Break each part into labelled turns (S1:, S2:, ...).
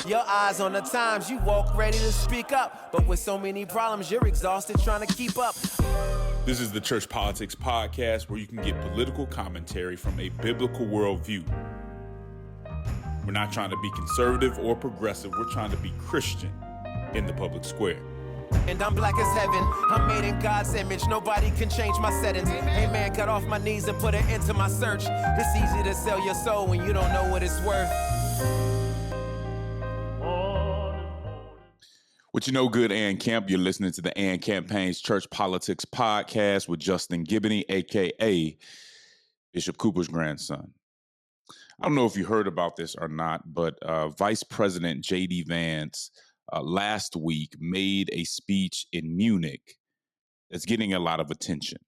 S1: Your eyes on the times, you walk ready to speak up. But with so many problems, you're exhausted trying to keep up.
S2: This is the Church Politics Podcast, where you can get political commentary from a biblical worldview. We're not trying to be conservative or progressive. We're trying to be Christian in the public square.
S1: And I'm black as heaven. I'm made in God's image. Nobody can change my settings. Hey man, cut off my knees and put an end to my search. It's easy to sell your soul when you don't know what it's worth.
S2: What you know, good Ann Camp? You're listening to the Ann Campaign's Church Politics Podcast with Justin Giboney, a.k.a. Bishop Cooper's grandson. I don't know if you heard about this or not, but Vice President JD Vance last week made a speech in Munich that's getting a lot of attention.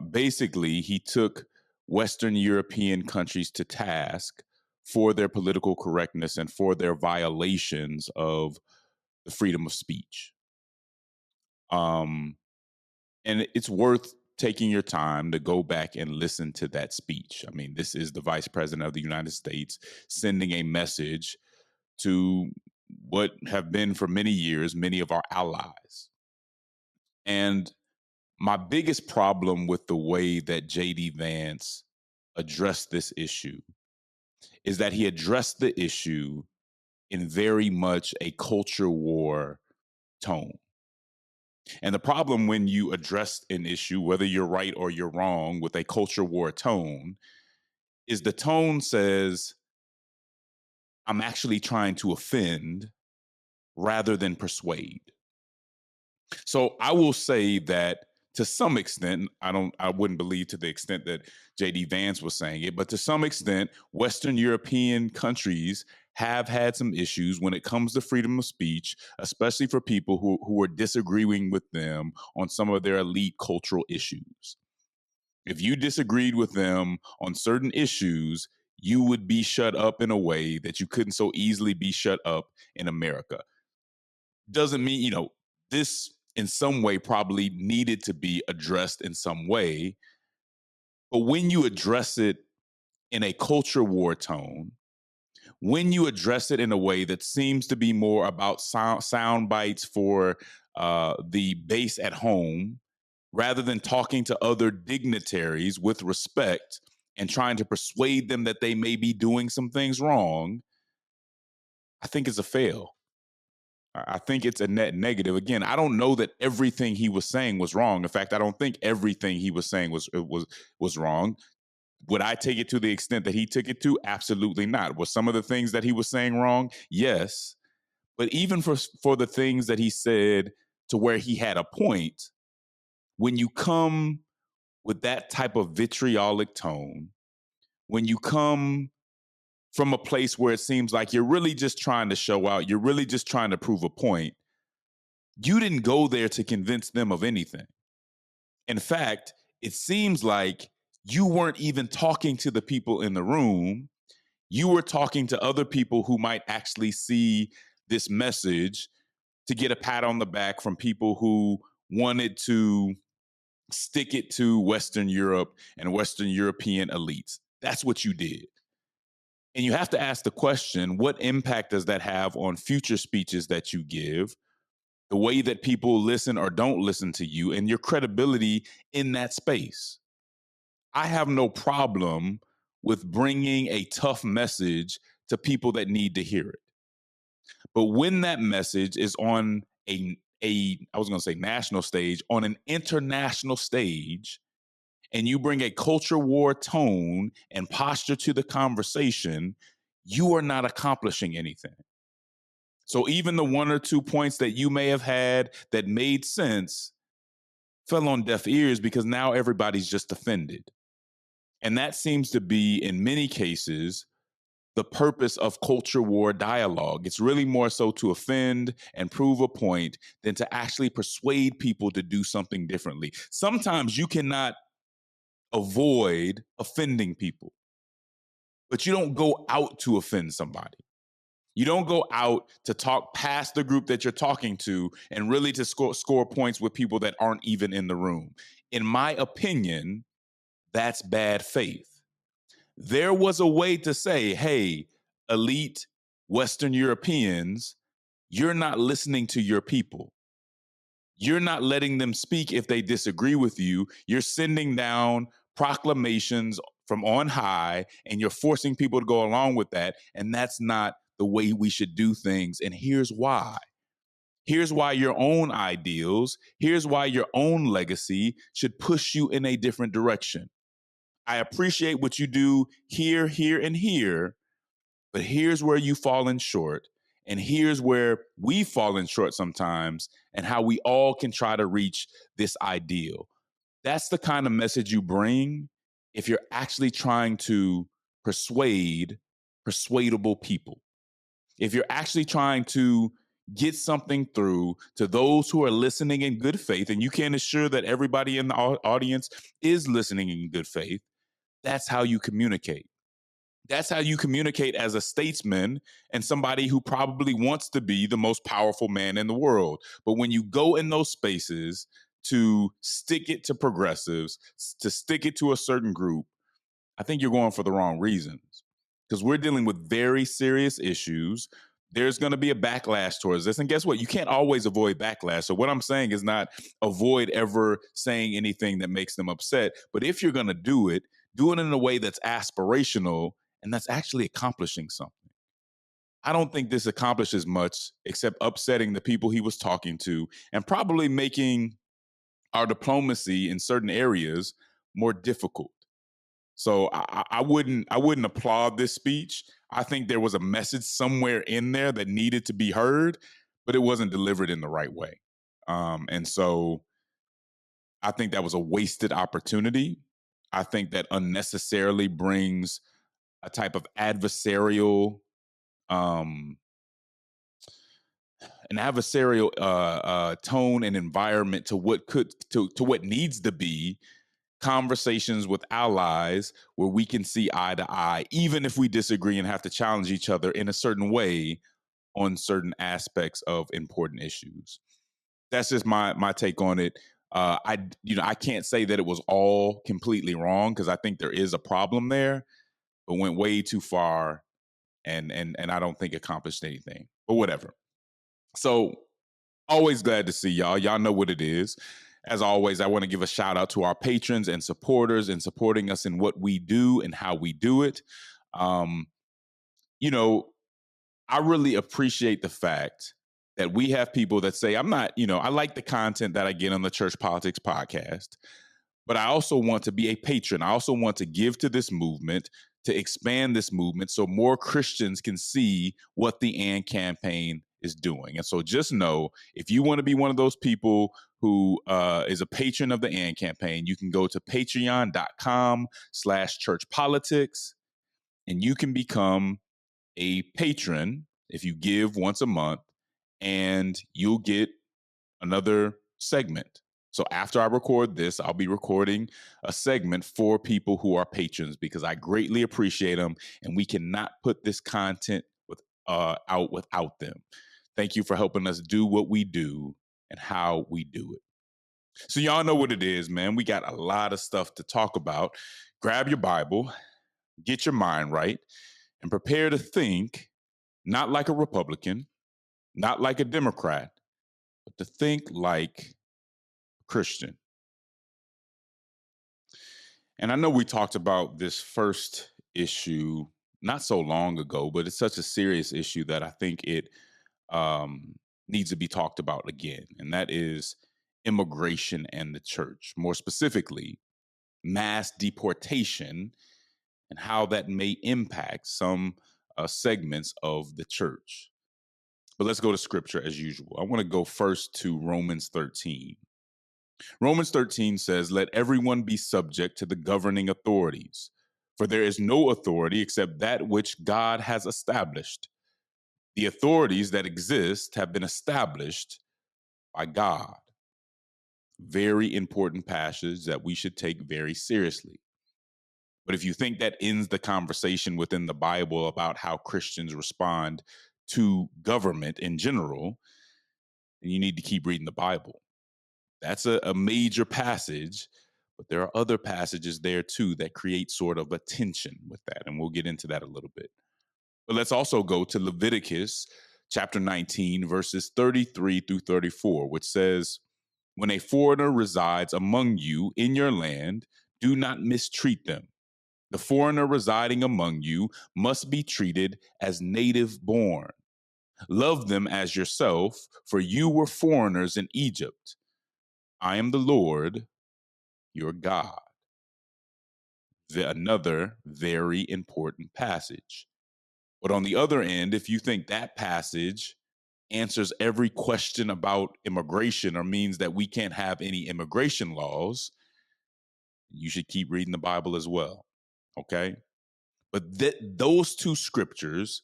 S2: Basically, he took Western European countries to task for their political correctness and for their violations of the freedom of speech. And it's worth taking your time to go back and listen to that speech. I mean, this is the Vice President of the United States sending a message to what have been for many years many of our allies. And my biggest problem with the way that JD Vance addressed this issue is that he addressed the issue in very much a culture war tone. And the problem when you address an issue, whether you're right or you're wrong, with a culture war tone, is the tone says, I'm actually trying to offend rather than persuade. So I will say that to some extent, I wouldn't believe to the extent that JD Vance was saying it, but to some extent, Western European countries have had some issues when it comes to freedom of speech, especially for people who are disagreeing with them on some of their elite cultural issues. If you disagreed with them on certain issues, you would be shut up in a way that you couldn't so easily be shut up in America. Doesn't mean, this in some way probably needed to be addressed in some way. But when you address it in a culture war tone, when you address it in a way that seems to be more about sound bites for the base at home, rather than talking to other dignitaries with respect and trying to persuade them that they may be doing some things wrong, I think it's a fail. I think it's a net negative. Again, I don't know that everything he was saying was wrong. In fact, I don't think everything he was saying was wrong. Would I take it to the extent that he took it to? Absolutely not. Was some of the things that he was saying wrong? Yes. But even for the things that he said to where he had a point, when you come with that type of vitriolic tone, when you come from a place where it seems like you're really just trying to show out, you're really just trying to prove a point, you didn't go there to convince them of anything. In fact, it seems like you weren't even talking to the people in the room. You were talking to other people who might actually see this message to get a pat on the back from people who wanted to stick it to Western Europe and Western European elites. That's what you did. And you have to ask the question, what impact does that have on future speeches that you give, the way that people listen or don't listen to you, and your credibility in that space? I have no problem with bringing a tough message to people that need to hear it. But when that message is on I was going to say national stage, on an international stage, and you bring a culture war tone and posture to the conversation, you are not accomplishing anything. So even the one or two points that you may have had that made sense fell on deaf ears because now everybody's just offended. And that seems to be, in many cases, the purpose of culture war dialogue. It's really more so to offend and prove a point than to actually persuade people to do something differently. Sometimes you cannot avoid offending people, but you don't go out to offend somebody. You don't go out to talk past the group that you're talking to and really to score points with people that aren't even in the room. In my opinion, that's bad faith. There was a way to say, hey, elite Western Europeans, you're not listening to your people. You're not letting them speak if they disagree with you. You're sending down proclamations from on high, and you're forcing people to go along with that. And that's not the way we should do things. And here's why. Here's why your own ideals, here's why your own legacy should push you in a different direction. I appreciate what you do here, here, and here, but here's where you've fallen short. And here's where we've fallen short sometimes, and how we all can try to reach this ideal. That's the kind of message you bring if you're actually trying to persuade persuadable people. If you're actually trying to get something through to those who are listening in good faith, and you can assure that everybody in the audience is listening in good faith, that's how you communicate. That's how you communicate as a statesman and somebody who probably wants to be the most powerful man in the world. But when you go in those spaces to stick it to progressives, to stick it to a certain group, I think you're going for the wrong reasons, because we're dealing with very serious issues. There's going to be a backlash towards this. And guess what? You can't always avoid backlash. So what I'm saying is not avoid ever saying anything that makes them upset. But if you're going to do it in a way that's aspirational and that's actually accomplishing something. I don't think this accomplishes much except upsetting the people he was talking to and probably making our diplomacy in certain areas more difficult. So I wouldn't applaud this speech. I think there was a message somewhere in there that needed to be heard, but it wasn't delivered in the right way. And so I think that was a wasted opportunity. I think that unnecessarily brings a type of adversarial, um, tone and environment to what needs to be conversations with allies where we can see eye to eye, even if we disagree and have to challenge each other in a certain way on certain aspects of important issues. That's just my take on it. I can't say that it was all completely wrong, because I think there is a problem there, but went way too far and I don't think accomplished anything. But whatever. So always glad to see y'all. Y'all know what it is. As always, I want to give a shout out to our patrons and supporters and supporting us in what we do and how we do it. Um, you know, I really appreciate the fact that we have people that say, I like the content that I get on the Church Politics podcast, but I also want to be a patron. I also want to give to this movement, to expand this movement so more Christians can see what the AND campaign is doing. And so just know, if you want to be one of those people who is a patron of the AND campaign, you can go to patreon.com/churchpolitics, and you can become a patron if you give once a month, and you'll get another segment. So after I record this, I'll be recording a segment for people who are patrons, because I greatly appreciate them, and we cannot put this content out without them. Thank you for helping us do what we do and how we do it. So y'all know what it is, man. We got a lot of stuff to talk about. Grab your Bible, get your mind right, and prepare to think not like a Republican, not like a Democrat, but to think like Christian. And I know we talked about this first issue not so long ago, but it's such a serious issue that I think it needs to be talked about again. And that is immigration and the church. More specifically, mass deportation and how that may impact some segments of the church. But let's go to scripture as usual. I want to go first to Romans 13. Romans 13 says, "Let everyone be subject to the governing authorities, for there is no authority except that which God has established. The authorities that exist have been established by God." Very important passage that we should take very seriously. But if you think that ends the conversation within the Bible about how Christians respond to government in general, then you need to keep reading the Bible. That's a major passage, but there are other passages there too that create sort of a tension with that. And we'll get into that a little bit. But let's also go to Leviticus chapter 19, verses 33 through 34, which says, when a foreigner resides among you in your land, do not mistreat them. The foreigner residing among you must be treated as native born. Love them as yourself, for you were foreigners in Egypt. I am the Lord, your God. Another very important passage. But on the other end, if you think that passage answers every question about immigration or means that we can't have any immigration laws, you should keep reading the Bible as well. Okay? But those two scriptures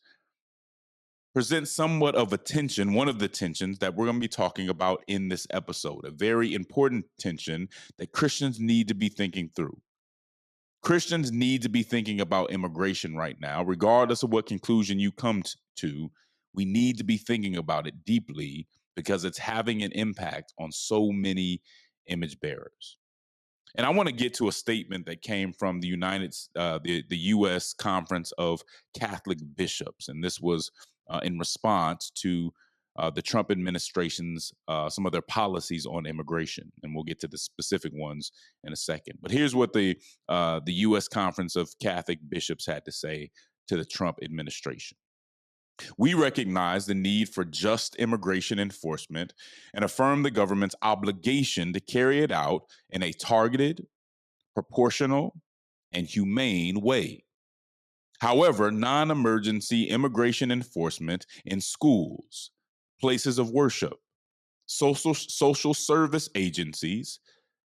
S2: present somewhat of a tension, one of the tensions that we're going to be talking about in this episode, a very important tension that Christians need to be thinking through. Christians need to be thinking about immigration right now, regardless of what conclusion you come to. We need to be thinking about it deeply because it's having an impact on so many image bearers. And I want to get to a statement that came from the U.S. Conference of Catholic Bishops, and this was in response to the Trump administration's some of their policies on immigration, and we'll get to the specific ones in a second. But here's what the U.S. Conference of Catholic Bishops had to say to the Trump administration. We recognize the need for just immigration enforcement and affirm the government's obligation to carry it out in a targeted, proportional, and humane way. However, non-emergency immigration enforcement in schools, places of worship, social service agencies,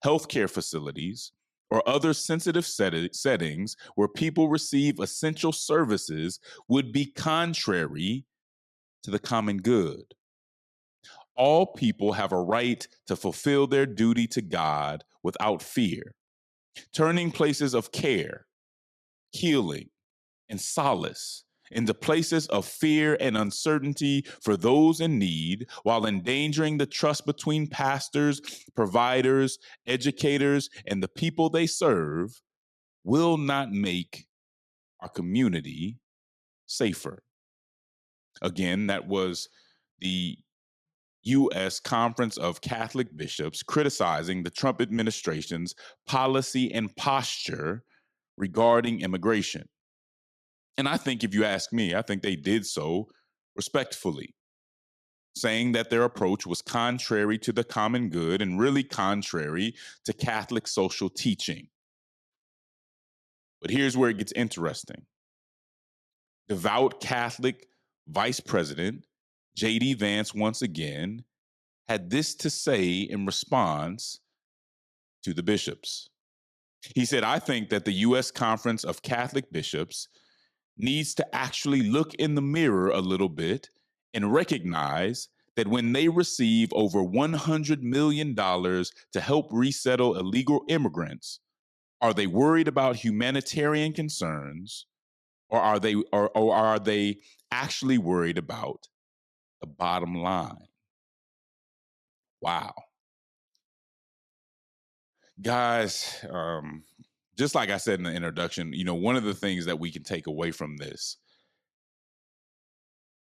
S2: healthcare facilities, or other sensitive settings where people receive essential services would be contrary to the common good. All people have a right to fulfill their duty to God without fear. Turning places of care, healing, and solace into places of fear and uncertainty for those in need while endangering the trust between pastors, providers, educators, and the people they serve will not make our community safer. Again, that was the U.S. Conference of Catholic Bishops criticizing the Trump administration's policy and posture regarding immigration. And I think, if you ask me, I think they did so respectfully, saying that their approach was contrary to the common good and really contrary to Catholic social teaching. But here's where it gets interesting. Devout Catholic Vice President JD Vance, once again, had this to say in response to the bishops. He said, I think that the U.S. Conference of Catholic Bishops needs to actually look in the mirror a little bit and recognize that when they receive over $100 million to help resettle illegal immigrants, are they worried about humanitarian concerns, or are they actually worried about the bottom line? Wow. Guys, just like I said in the introduction, one of the things that we can take away from this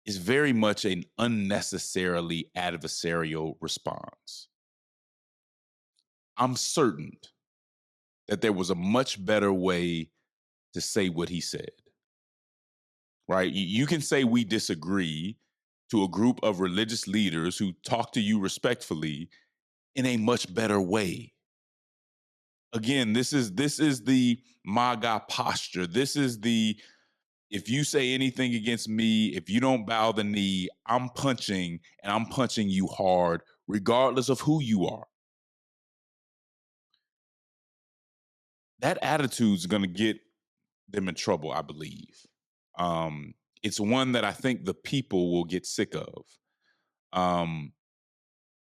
S2: is very much an unnecessarily adversarial response. I'm certain that there was a much better way to say what he said, right? You can say we disagree to a group of religious leaders who talk to you respectfully in a much better way. Again, this is the MAGA posture. This is the, if you say anything against me, if you don't bow the knee, I'm punching, and I'm punching you hard, regardless of who you are. That attitude is going to get them in trouble, I believe. It's one that I think the people will get sick of.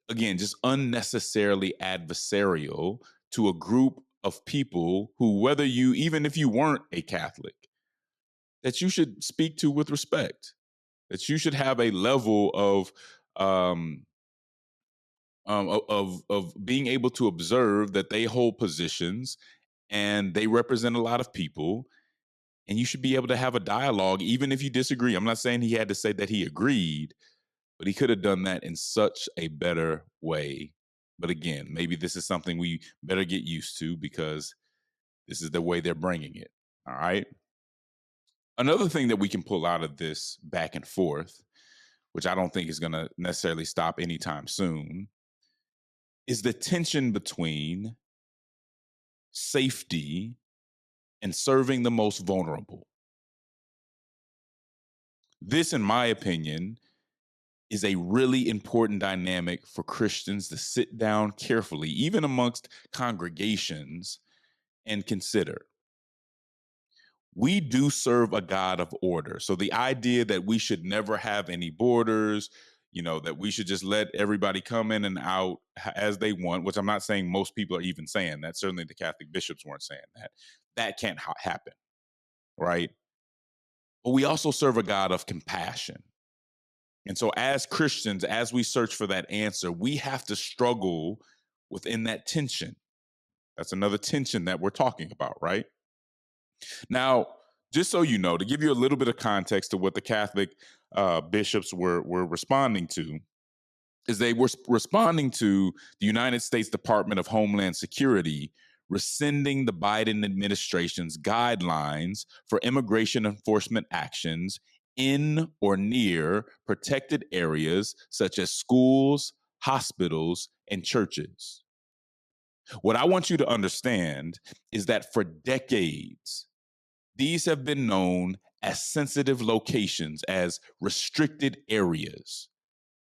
S2: Again, just unnecessarily adversarial to a group of people who, whether you, even if you weren't a Catholic, that you should speak to with respect, that you should have a level of being able to observe that they hold positions and they represent a lot of people, and you should be able to have a dialogue, even if you disagree. I'm not saying he had to say that he agreed, but he could have done that in such a better way. But again, maybe this is something we better get used to because this is the way they're bringing it. All right. Another thing that we can pull out of this back and forth, which I don't think is going to necessarily stop anytime soon, is the tension between safety and serving the most vulnerable. This, in my opinion, is a really important dynamic for Christians to sit down carefully, even amongst congregations, and consider. We do serve a God of order. So the idea that we should never have any borders, that we should just let everybody come in and out as they want, which I'm not saying most people are even saying that. Certainly the Catholic bishops weren't saying that. That can't happen, right? But we also serve a God of compassion. And so as Christians, as we search for that answer, we have to struggle within that tension. That's another tension that we're talking about, right? Now, just so you know, to give you a little bit of context to what the Catholic bishops were responding to, is they were responding to the United States Department of Homeland Security rescinding the Biden administration's guidelines for immigration enforcement actions in or near protected areas such as schools, hospitals, and churches. What I want you to understand is that for decades, these have been known as sensitive locations, as restricted areas.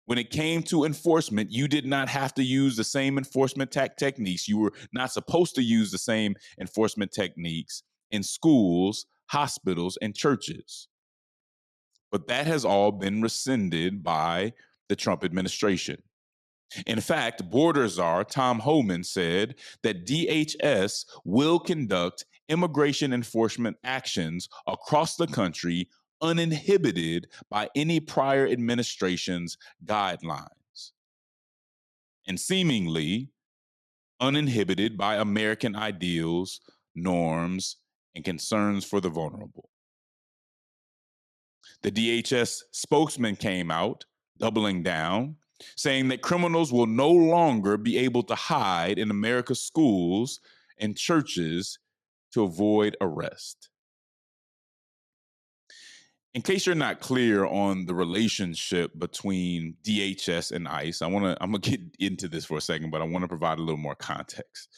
S2: When it came to enforcement, you did not have to use the same enforcement techniques. You were not supposed to use the same enforcement techniques in schools, hospitals, and churches. But that has all been rescinded by the Trump administration. In fact, border czar Tom Homan said that DHS will conduct immigration enforcement actions across the country uninhibited by any prior administration's guidelines, and seemingly uninhibited by American ideals, norms, and concerns for the vulnerable. The DHS spokesman came out, doubling down, saying that criminals will no longer be able to hide in America's schools and churches to avoid arrest. In case you're not clear on the relationship between DHS and ICE, I'm gonna get into this for a second, but I want to provide a little more context.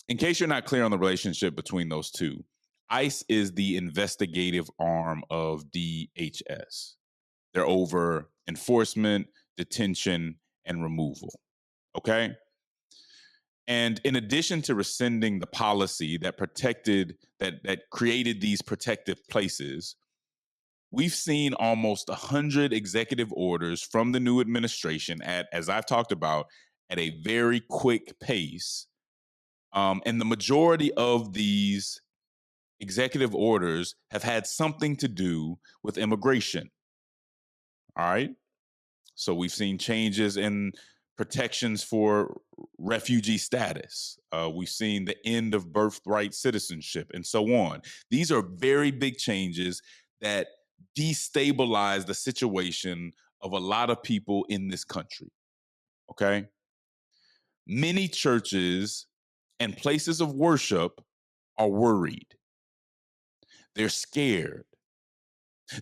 S2: In case you're not clear on the relationship between those two, ICE is the investigative arm of DHS. They're over enforcement, detention, and removal. Okay? And in addition to rescinding the policy that created these protective places, we've seen almost 100 executive orders from the new administration as I've talked about, at a very quick pace. And the majority of these executive orders have had something to do with immigration. All right. So we've seen changes in protections for refugee status. We've seen the end of birthright citizenship and so on. These are very big changes that destabilize the situation of a lot of people in this country. Okay. Many churches and places of worship are worried. They're scared.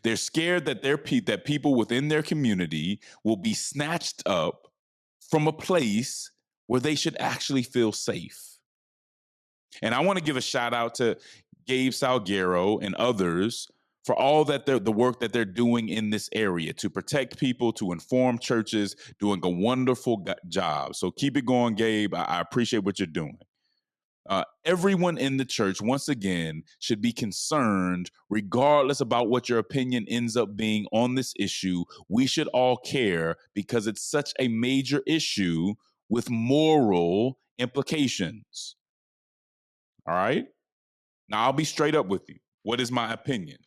S2: They're scared that that people within their community will be snatched up from a place where they should actually feel safe. And I want to give a shout out to Gabe Salguero and others for all that the work that they're doing in this area to protect people, to inform churches, doing a wonderful job. So keep it going, Gabe. I appreciate what you're doing. Everyone in the church, once again, should be concerned, regardless about what your opinion ends up being on this issue. We should all care because it's such a major issue with moral implications. All right? Now, I'll be straight up with you. What is my opinion?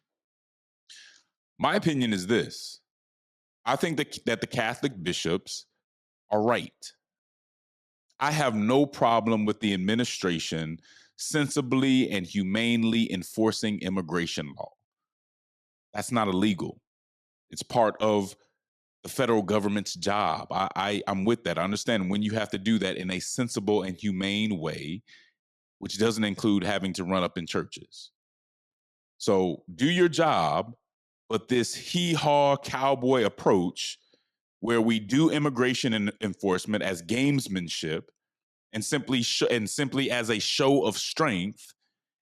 S2: My opinion is this. I think that the Catholic bishops are right. I have no problem with the administration sensibly and humanely enforcing immigration law. That's not illegal. It's part of the federal government's job. I'm with that. I understand when you have to do that in a sensible and humane way, which doesn't include having to run up in churches. So do your job, but this hee-haw cowboy approach where we do immigration enforcement as gamesmanship and simply as a show of strength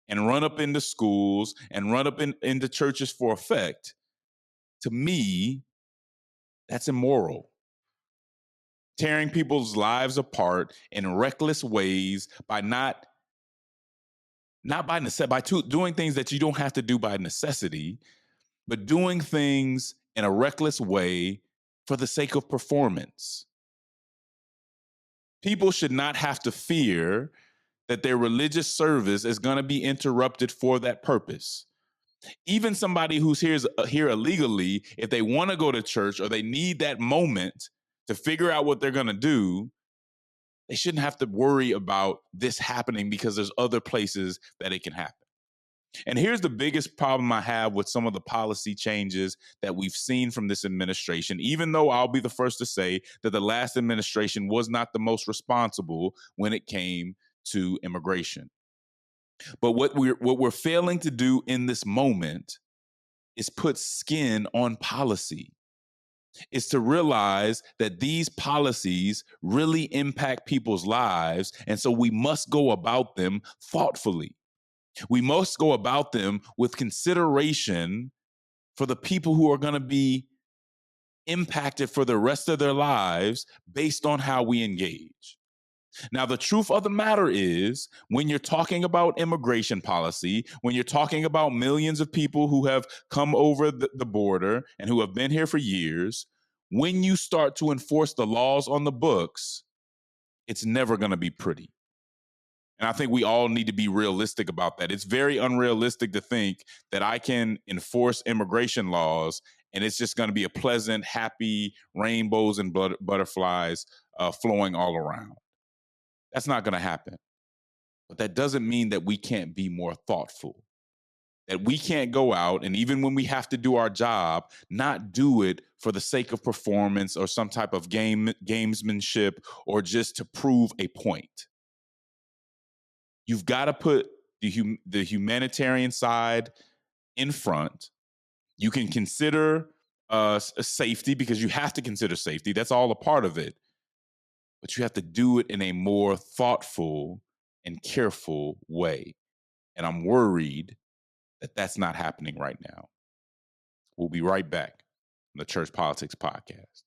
S2: and run up into schools and run up into churches for effect, to me, that's immoral. Tearing people's lives apart in reckless ways by doing things that you don't have to do by necessity, but doing things in a reckless way for the sake of performance. People should not have to fear that their religious service is going to be interrupted for that purpose. Even somebody who's here illegally, if they want to go to church or they need that moment to figure out what they're going to do, they shouldn't have to worry about this happening because there's other places that it can happen. And here's the biggest problem I have with some of the policy changes that we've seen from this administration, even though I'll be the first to say that the last administration was not the most responsible when it came to immigration. But what we're failing to do in this moment is put skin on policy. Is to realize that these policies really impact people's lives, and so we must go about them thoughtfully. We must go about them with consideration for the people who are going to be impacted for the rest of their lives based on how we engage. Now, the truth of the matter is, when you're talking about immigration policy, when you're talking about millions of people who have come over the border and who have been here for years, when you start to enforce the laws on the books, it's never going to be pretty. And I think we all need to be realistic about that. It's very unrealistic to think that I can enforce immigration laws and it's just going to be a pleasant, happy rainbows and butterflies flowing all around. That's not going to happen. But that doesn't mean that we can't be more thoughtful, that we can't go out and even when we have to do our job, not do it for the sake of performance or some type of gamesmanship or just to prove a point. You've got to put the humanitarian side in front. You can consider safety because you have to consider safety. That's all a part of it. But you have to do it in a more thoughtful and careful way. And I'm worried that that's not happening right now. We'll be right back on the Church Politics Podcast.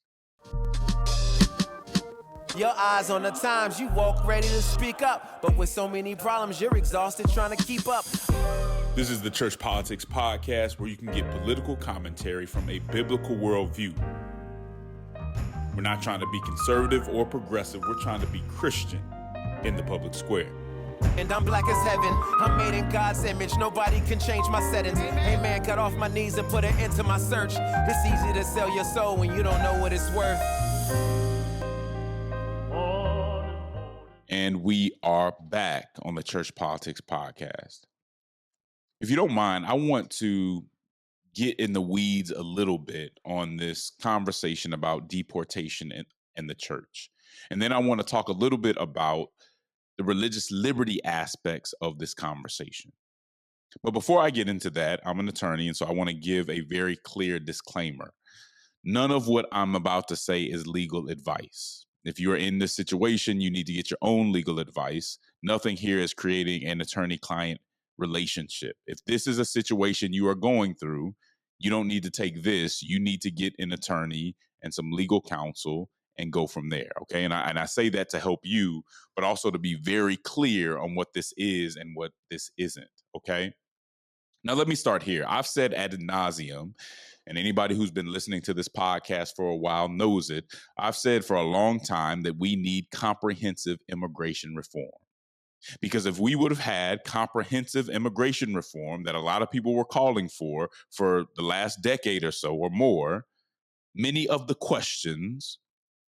S1: Your eyes on the times, you walk ready to speak up. But with so many problems, you're exhausted trying to keep up.
S2: This is the Church Politics Podcast, where you can get political commentary from a biblical worldview. We're not trying to be conservative or progressive. We're trying to be Christian in the public square.
S1: And I'm black as heaven. I'm made in God's image. Nobody can change my settings. Hey man, got off my knees and put it into my search. It's easy to sell your soul when you don't know what it's worth.
S2: And we are back on the Church Politics Podcast. If you don't mind, I want to get in the weeds a little bit on this conversation about deportation and the church. And then I want to talk a little bit about the religious liberty aspects of this conversation. But before I get into that, I'm an attorney, and so I want to give a very clear disclaimer. None of what I'm about to say is legal advice. If you're in this situation, you need to get your own legal advice. Nothing here is creating an attorney-client relationship. If this is a situation you are going through, you don't need to take this. You need to get an attorney and some legal counsel and go from there, okay? And I say that to help you, but also to be very clear on what this is and what this isn't, okay? Now, let me start here. I've said ad nauseum, and anybody who's been listening to this podcast for a while knows it. I've said for a long time that we need comprehensive immigration reform. Because if we would have had comprehensive immigration reform that a lot of people were calling for the last decade or so or more, many of the questions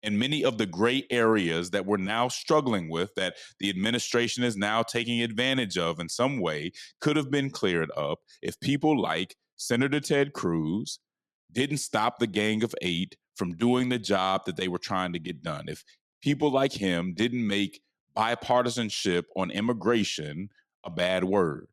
S2: And many of the gray areas that we're now struggling with, that the administration is now taking advantage of in some way, could have been cleared up if people like Senator Ted Cruz didn't stop the Gang of Eight from doing the job that they were trying to get done. If people like him didn't make bipartisanship on immigration a bad word.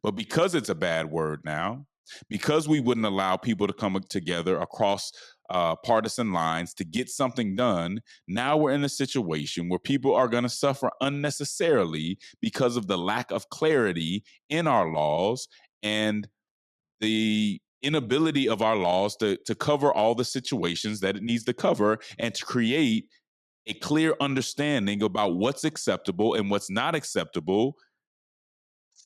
S2: But because it's a bad word now, because we wouldn't allow people to come together across partisan lines to get something done, now we're in a situation where people are going to suffer unnecessarily because of the lack of clarity in our laws and the inability of our laws to cover all the situations that it needs to cover and to create a clear understanding about what's acceptable and what's not acceptable,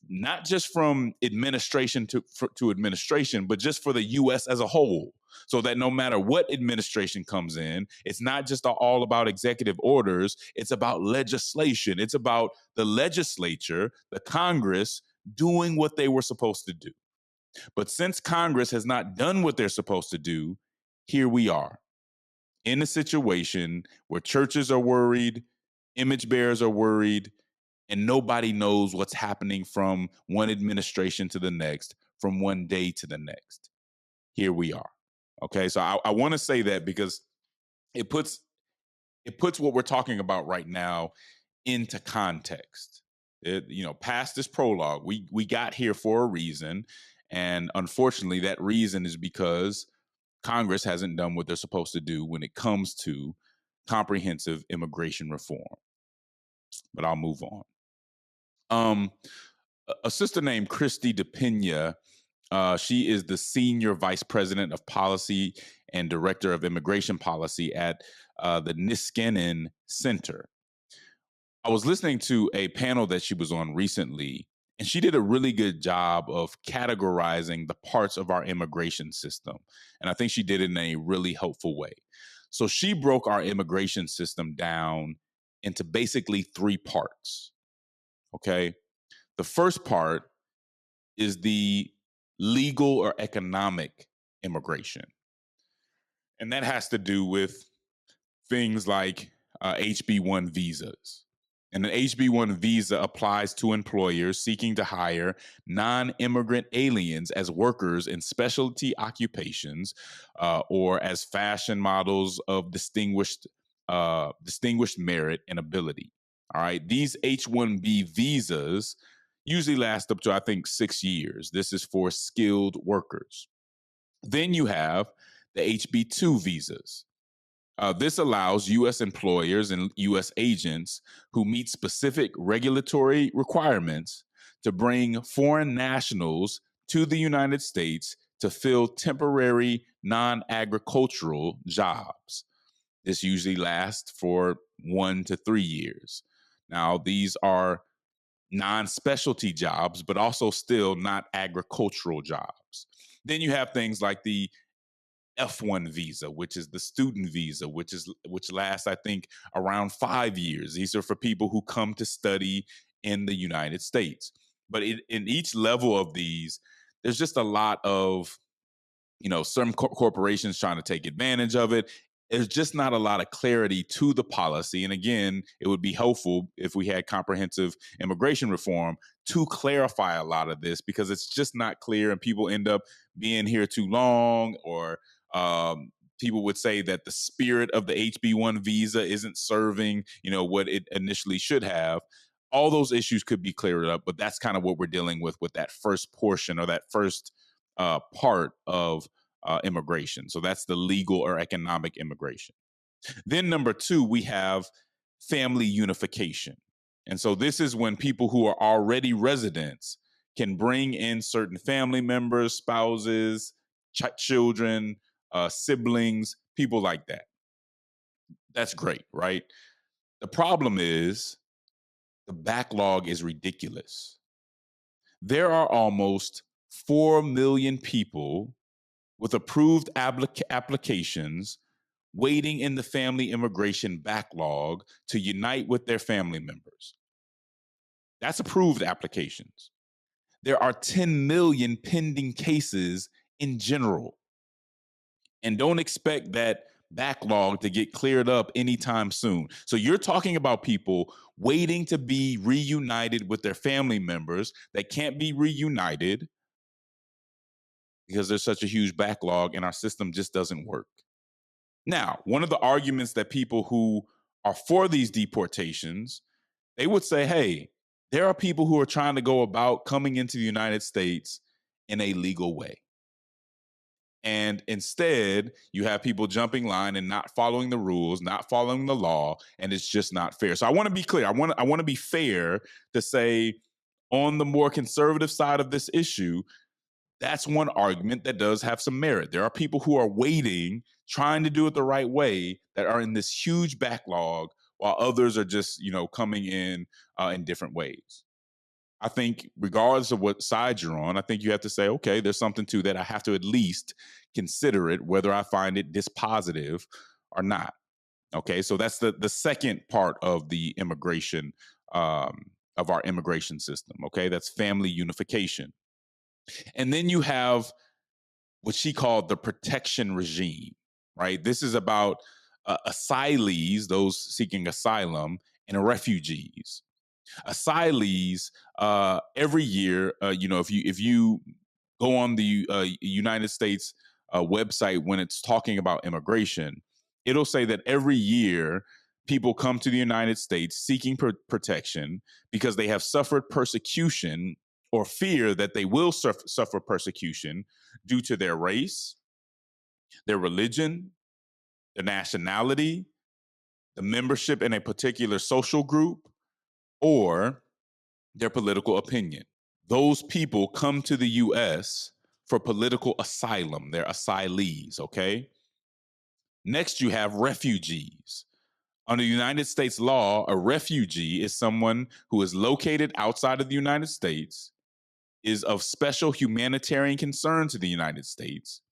S2: not just from administration to administration, but just for the U.S. as a whole, so that no matter what administration comes in, it's not just all about executive orders, it's about legislation. It's about the legislature, the Congress, doing what they were supposed to do. But since Congress has not done what they're supposed to do, here we are in a situation where churches are worried, image bearers are worried, and nobody knows what's happening from one administration to the next, from one day to the next. Here we are. Okay, so I want to say that because it puts what we're talking about right now into context. Past this prologue, we got here for a reason, and unfortunately, that reason is because Congress hasn't done what they're supposed to do when it comes to comprehensive immigration reform. But I'll move on. A sister named Christy DePena, she is the Senior Vice President of Policy and Director of Immigration Policy at the Niskanen Center. I was listening to a panel that she was on recently, and she did a really good job of categorizing the parts of our immigration system. And I think she did it in a really helpful way. So she broke our immigration system down into basically 3 parts. Okay. The first part is the legal or economic immigration. And that has to do with things like HB1 visas. And an HB1 visa applies to employers seeking to hire non-immigrant aliens as workers in specialty occupations or as fashion models of distinguished merit and ability. All right. These H-1B visas usually last up to, I think, 6 years. This is for skilled workers. Then you have the HB2 visas. This allows U.S. employers and U.S. agents who meet specific regulatory requirements to bring foreign nationals to the United States to fill temporary non-agricultural jobs. This usually lasts for 1 to 3 years. Now, these are non-specialty jobs, but also still not agricultural jobs. Then you have things like the F1 visa, which is the student visa, which lasts, I think, around 5 years. These are for people who come to study in the United States. But in each level of these, there's just a lot of, some corporations trying to take advantage of it. There's just not a lot of clarity to the policy. And again, it would be helpful if we had comprehensive immigration reform to clarify a lot of this, because it's just not clear and people end up being here too long, or people would say that the spirit of the HB1 visa isn't serving, what it initially should have. All those issues could be cleared up, but that's kind of what we're dealing with that first portion, or that first part of immigration. So that's the legal or economic immigration. Then number 2, we have family unification. And so this is when people who are already residents can bring in certain family members, spouses, children, siblings, people like that. That's great, right? The problem is the backlog is ridiculous. There are almost 4 million people with approved applications waiting in the family immigration backlog to unite with their family members. That's approved applications. There are 10 million pending cases in general. And don't expect that backlog to get cleared up anytime soon. So you're talking about people waiting to be reunited with their family members that can't be reunited because there's such a huge backlog and our system just doesn't work. Now, one of the arguments that people who are for these deportations, they would say, hey, there are people who are trying to go about coming into the United States in a legal way. And instead, you have people jumping line and not following the rules, not following the law, and it's just not fair. So I want to be clear. I want to be fair to say on the more conservative side of this issue, that's one argument that does have some merit. There are people who are waiting, trying to do it the right way, that are in this huge backlog, while others are just, coming in different ways. I think regardless of what side you're on, I think you have to say, okay, there's something to that. I have to at least consider it, whether I find it dispositive or not. Okay, so that's the second part of the immigration, of our immigration system. Okay, that's family unification. And then you have what she called the protection regime, right? This is about asylees, those seeking asylum, and refugees. Asylees, every year, if you go on the United States website when it's talking about immigration, it'll say that every year people come to the United States seeking protection because they have suffered persecution or fear that they will suffer persecution due to their race, their religion, their nationality, the membership in a particular social group, or their political opinion. Those people come to the US for political asylum. They're asylees, okay? Next, you have refugees. Under United States law, a refugee is someone who is located outside of the United States, is of special humanitarian concern to the United States,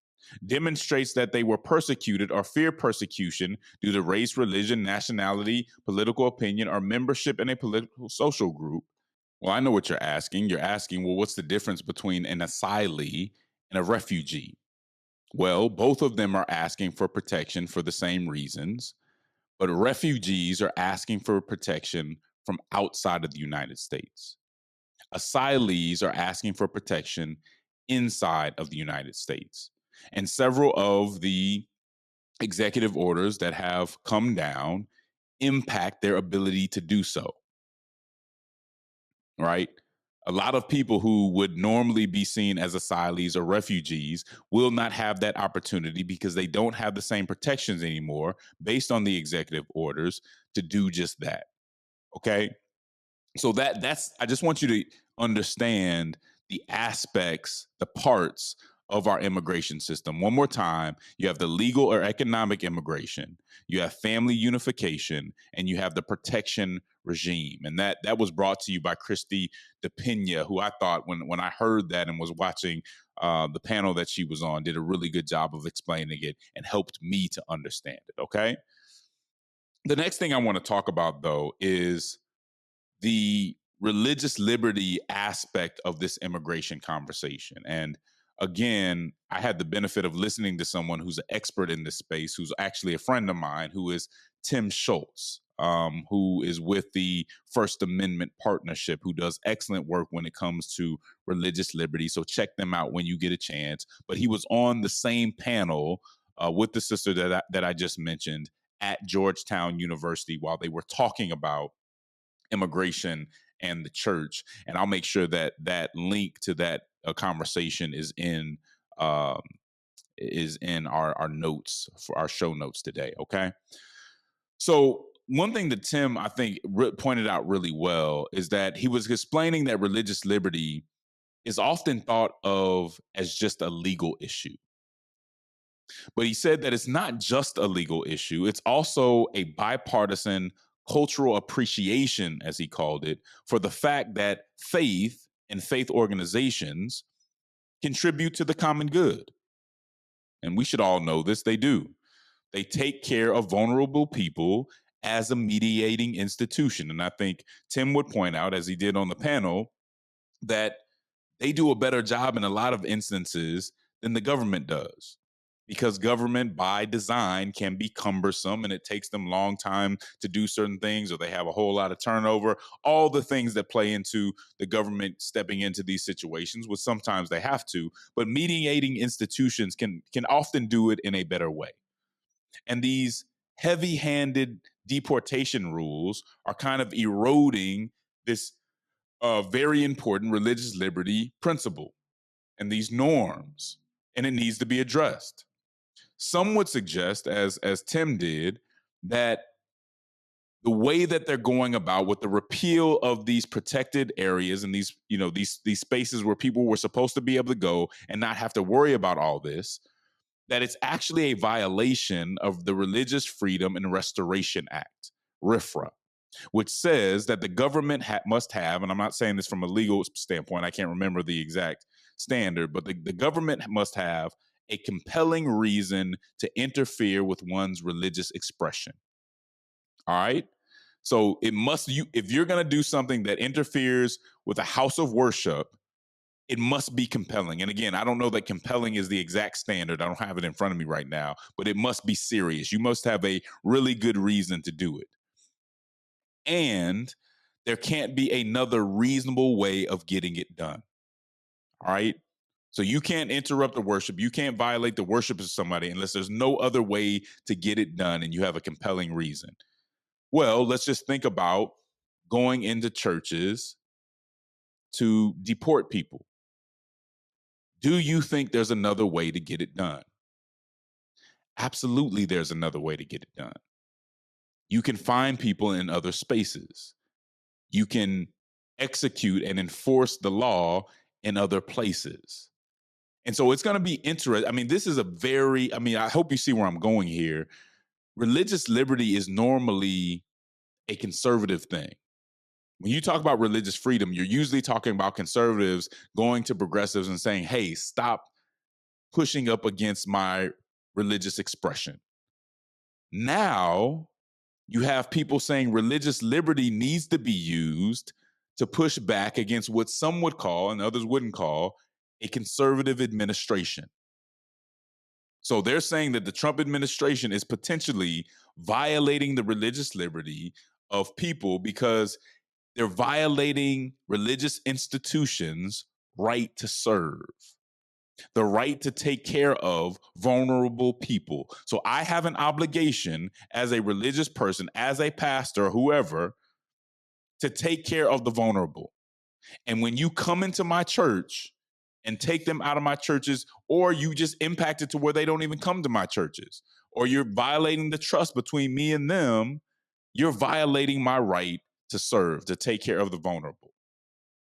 S2: demonstrates that they were persecuted or fear persecution due to race, religion, nationality, political opinion, or membership in a political social group. Well, I know what you're asking. You're asking, well, what's the difference between an asylee and a refugee? Well, both of them are asking for protection for the same reasons, but refugees are asking for protection from outside of the United States. Asylees are asking for protection inside of the United States. And several of the executive orders that have come down impact their ability to do so. Right? A lot of people who would normally be seen as asylees or refugees will not have that opportunity because they don't have the same protections anymore based on the executive orders to do just that. Okay? So that's I just want you to understand the aspects, the parts of our immigration system. One more time, you have the legal or economic immigration, you have family unification, and you have the protection regime. And that was brought to you by Christy DePina, who I thought when I heard that and was watching the panel that she was on, did a really good job of explaining it and helped me to understand it. Okay. The next thing I want to talk about, though, is the religious liberty aspect of this immigration conversation. And again, I had the benefit of listening to someone who's an expert in this space, who's actually a friend of mine, who is Tim Schultz, who is with the First Amendment Partnership, who does excellent work when it comes to religious liberty. So check them out when you get a chance. But he was on the same panel with the sister that I just mentioned at Georgetown University while they were talking about immigration and the church. And I'll make sure that that link to that conversation is in our notes, for our show notes today. Okay. So one thing that Tim, I think, pointed out really well is that he was explaining that religious liberty is often thought of as just a legal issue. But he said that it's not just a legal issue, it's also a bipartisan cultural appreciation, as he called it, for the fact that faith and faith organizations contribute to the common good. And we should all know this, they do. They take care of vulnerable people as a mediating institution. And I think Tim would point out, as he did on the panel, that they do a better job in a lot of instances than the government does. because government by design can be cumbersome and it takes them a long time to do certain things, or they have a whole lot of turnover, all the things that play into the government stepping into these situations, which sometimes they have to, but mediating institutions can often do it in a better way. And these heavy-handed deportation rules are kind of eroding this very important religious liberty principle and these norms, and it needs to be addressed. Some would suggest, as Tim did, that the way that they're going about with the repeal of these protected areas and these, these spaces where people were supposed to be able to go and not have to worry about all this, that it's actually a violation of the Religious Freedom and Restoration Act, RFRA, which says that the government must have, and I'm not saying this from a legal standpoint, I can't remember the exact standard, but the government must have a compelling reason to interfere with one's religious expression. All right? So if you're going to do something that interferes with a house of worship, it must be compelling. And again, I don't know that compelling is the exact standard. I don't have it in front of me right now, but it must be serious. You must have a really good reason to do it. And there can't be another reasonable way of getting it done. All right? So you can't interrupt the worship. You can't violate the worship of somebody unless there's no other way to get it done and you have a compelling reason. Well, let's just think about going into churches to deport people. Do you think there's another way to get it done? Absolutely, there's another way to get it done. You can find people in other spaces. You can execute and enforce the law in other places. And so it's going to be interesting. I mean, this is I hope you see where I'm going here. Religious liberty is normally a conservative thing. When you talk about religious freedom, you're usually talking about conservatives going to progressives and saying, hey, stop pushing up against my religious expression. Now you have people saying religious liberty needs to be used to push back against what some would call, and others wouldn't call, a conservative administration. So they're saying that the Trump administration is potentially violating the religious liberty of people because they're violating religious institutions' right to serve, the right to take care of vulnerable people. So I have an obligation as a religious person, as a pastor, whoever, to take care of the vulnerable. And when you come into my church and take them out of my churches, or you just impact it to where they don't even come to my churches, or you're violating the trust between me and them, you're violating my right to serve, to take care of the vulnerable.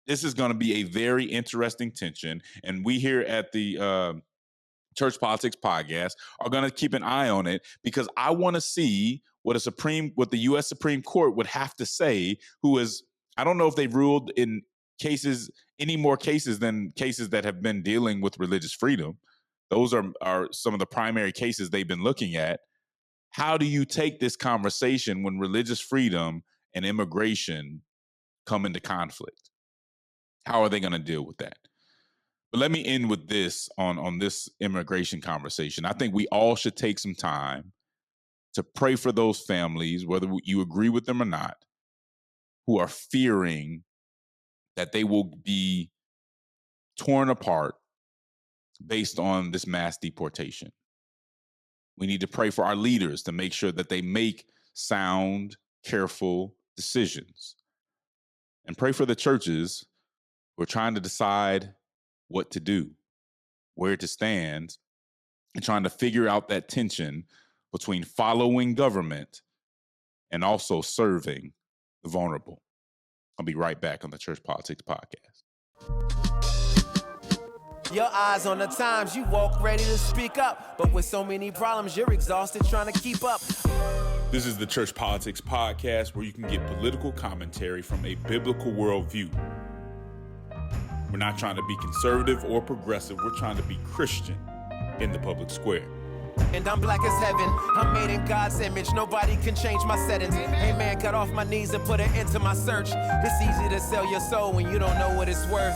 S2: This is going to be a very interesting tension. And we here at the Church Politics Podcast are going to keep an eye on it, because I want to see what the U.S. Supreme Court would have to say, I don't know if they've ruled in any more cases than cases that have been dealing with religious freedom. Those are some of the primary cases they've been looking at. How do you take this conversation when religious freedom and immigration come into conflict? How are they going to deal with that? But let me end with this on this immigration conversation. I think we all should take some time to pray for those families, whether you agree with them or not, who are fearing that they will be torn apart based on this mass deportation. We need to pray for our leaders to make sure that they make sound, careful decisions. And pray for the churches who are trying to decide what to do, where to stand, and trying to figure out that tension between following government and also serving the vulnerable. I'll be right back on the Church Politics Podcast.
S1: Your eyes on the times, you walk ready to speak up. But with so many problems, you're exhausted trying to keep up.
S2: This is the Church Politics Podcast, where you can get political commentary from a biblical worldview. We're not trying to be conservative or progressive. We're trying to be Christian in the public square.
S1: And I'm black as heaven. I'm made in God's image. Nobody can change my settings. Amen. Got off my knees and put an end to my search. It's easy to sell your soul when you don't know what it's worth.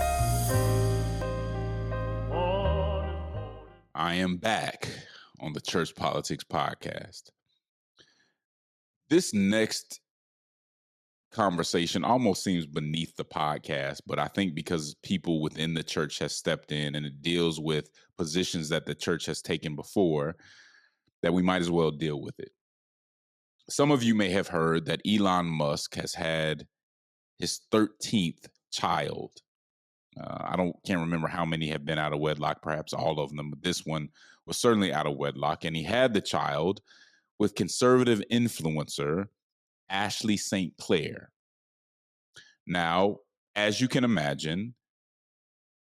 S2: I am back on the Church Politics Podcast. This next conversation almost seems beneath the podcast, but I think because people within the church has stepped in and it deals with positions that the church has taken before, that we might as well deal with it. Some of you may have heard that Elon Musk has had his 13th child. Can't remember how many have been out of wedlock, perhaps all of them, but this one was certainly out of wedlock. And he had the child with conservative influencer Ashley St. Clair. Now, as you can imagine,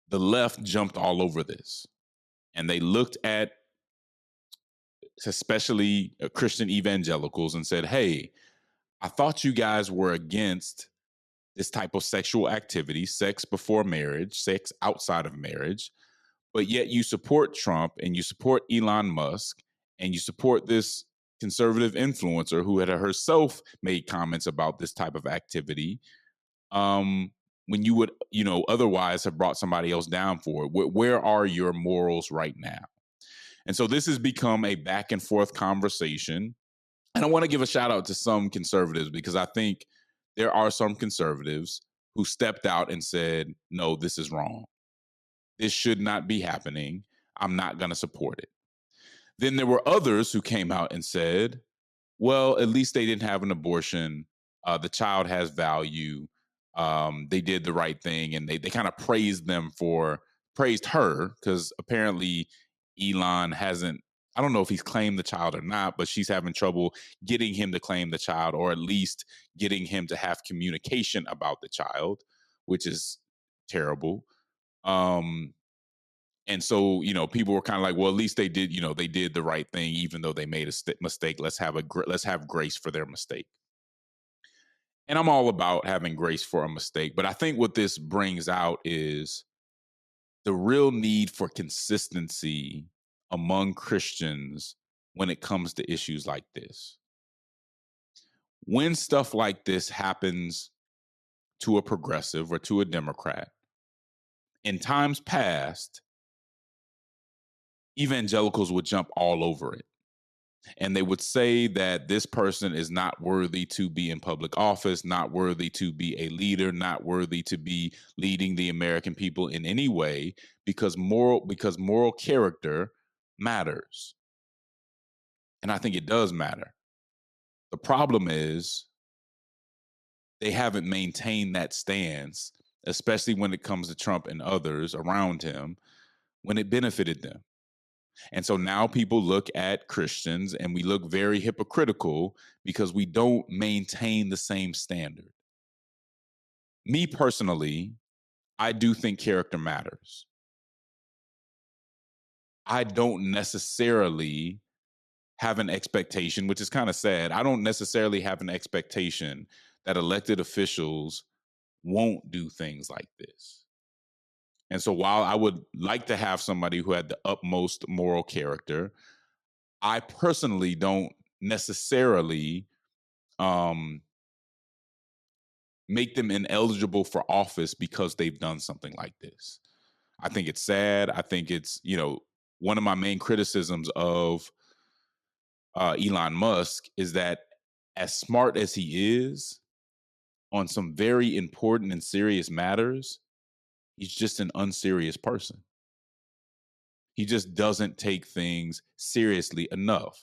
S2: the left jumped all over this, and they looked at especially Christian evangelicals and said, hey, I thought you guys were against this type of sexual activity, sex before marriage, sex outside of marriage, but yet you support Trump and you support Elon Musk and you support this conservative influencer who had herself made comments about this type of activity, when you would, otherwise have brought somebody else down for it. Where are your morals right now? And so this has become a back and forth conversation. And I want to give a shout out to some conservatives, because I think there are some conservatives who stepped out and said, no, this is wrong. This should not be happening. I'm not going to support it. Then there were others who came out and said, well, at least they didn't have an abortion. The child has value. They did the right thing. And they kind of praised her, because apparently Elon hasn't, I don't know if he's claimed the child or not, but she's having trouble getting him to claim the child, or at least getting him to have communication about the child, which is terrible. And so, people were kind of like, well, at least they did the right thing, even though they made a mistake. Let's have grace for their mistake. And I'm all about having grace for a mistake. But I think what this brings out is the real need for consistency among Christians when it comes to issues like this. When stuff like this happens to a progressive or to a Democrat, in times past, evangelicals would jump all over it. And they would say that this person is not worthy to be in public office, not worthy to be a leader, not worthy to be leading the American people in any way, because moral character matters. And I think it does matter. The problem is they haven't maintained that stance, especially when it comes to Trump and others around him, when it benefited them. And so now people look at Christians and we look very hypocritical because we don't maintain the same standard. Me personally, I do think character matters. I don't necessarily have an expectation, which is kind of sad. I don't necessarily have an expectation that elected officials won't do things like this. And so while I would like to have somebody who had the utmost moral character, I personally don't necessarily make them ineligible for office because they've done something like this. I think it's sad. I think it's, one of my main criticisms of Elon Musk is that, as smart as he is on some very important and serious matters, he's just an unserious person. He just doesn't take things seriously enough.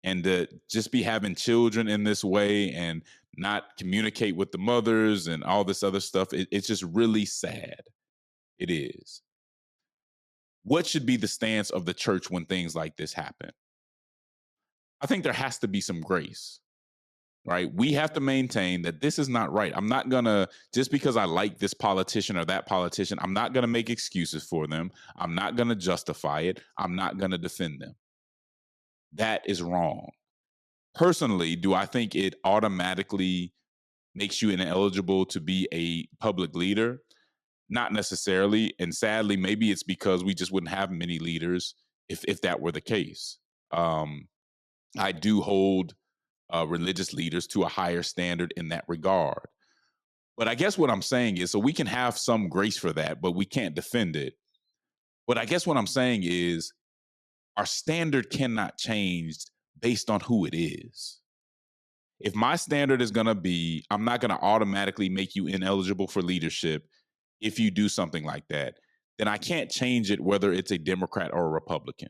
S2: And to just be having children in this way and not communicate with the mothers and all this other stuff, it's just really sad. It is. What should be the stance of the church when things like this happen? I think there has to be some grace. Right? We have to maintain that this is not right. I'm not going to, just because I like this politician or that politician, I'm not going to make excuses for them. I'm not going to justify it. I'm not going to defend them. That is wrong. Personally, do I think it automatically makes you ineligible to be a public leader? Not necessarily. And sadly, maybe it's because we just wouldn't have many leaders if that were the case. I do hold religious leaders to a higher standard in that regard. But I guess what I'm saying is, so we can have some grace for that, but we can't defend it. But I guess what I'm saying is, our standard cannot change based on who it is. If my standard is going to be, I'm not going to automatically make you ineligible for leadership if you do something like that, then I can't change it whether it's a Democrat or a Republican.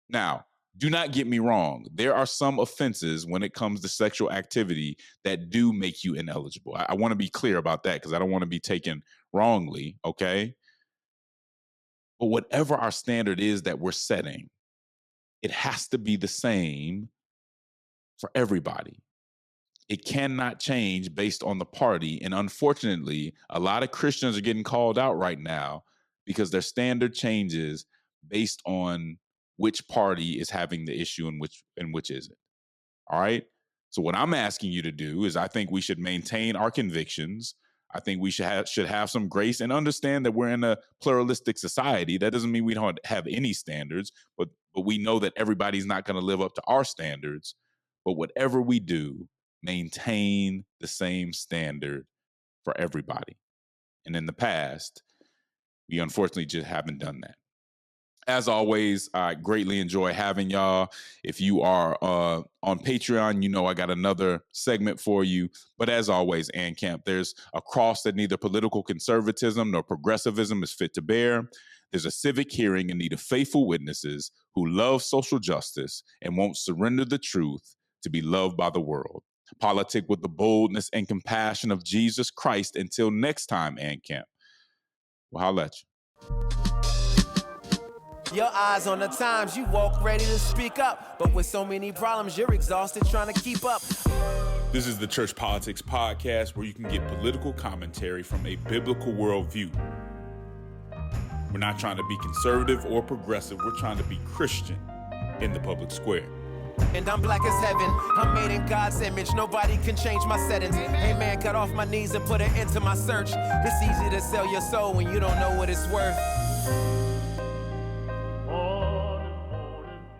S2: Now, do not get me wrong. There are some offenses when it comes to sexual activity that do make you ineligible. I want to be clear about that because I don't want to be taken wrongly, okay? But whatever our standard is that we're setting, it has to be the same for everybody. It cannot change based on the party. And unfortunately, a lot of Christians are getting called out right now because their standard changes based on which party is having the issue and which isn't. All right. So what I'm asking you to do is I think we should maintain our convictions. I think we should have some grace and understand that we're in a pluralistic society. That doesn't mean we don't have any standards, but we know that everybody's not going to live up to our standards. But whatever we do, maintain the same standard for everybody. And in the past, we unfortunately just haven't done that. As always, I greatly enjoy having y'all. If you are on Patreon, you know I got another segment for you. But as always, ANCAMP, there's a cross that neither political conservatism nor progressivism is fit to bear. There's a civic hearing in need of faithful witnesses who love social justice and won't surrender the truth to be loved by the world. Politic with the boldness and compassion of Jesus Christ. Until next time, ANCAMP. Well, I'll let you.
S1: Your eyes on the times, you walk ready to speak up. But with so many problems, you're exhausted trying to keep up.
S2: This is the Church Politics Podcast, where you can get political commentary from a biblical worldview. We're not trying to be conservative or progressive. We're trying to be Christian in the public square.
S1: And I'm black as heaven. I'm made in God's image. Nobody can change my settings. Hey man, got off my knees and put an end to my search. It's easy to sell your soul when you don't know what it's worth.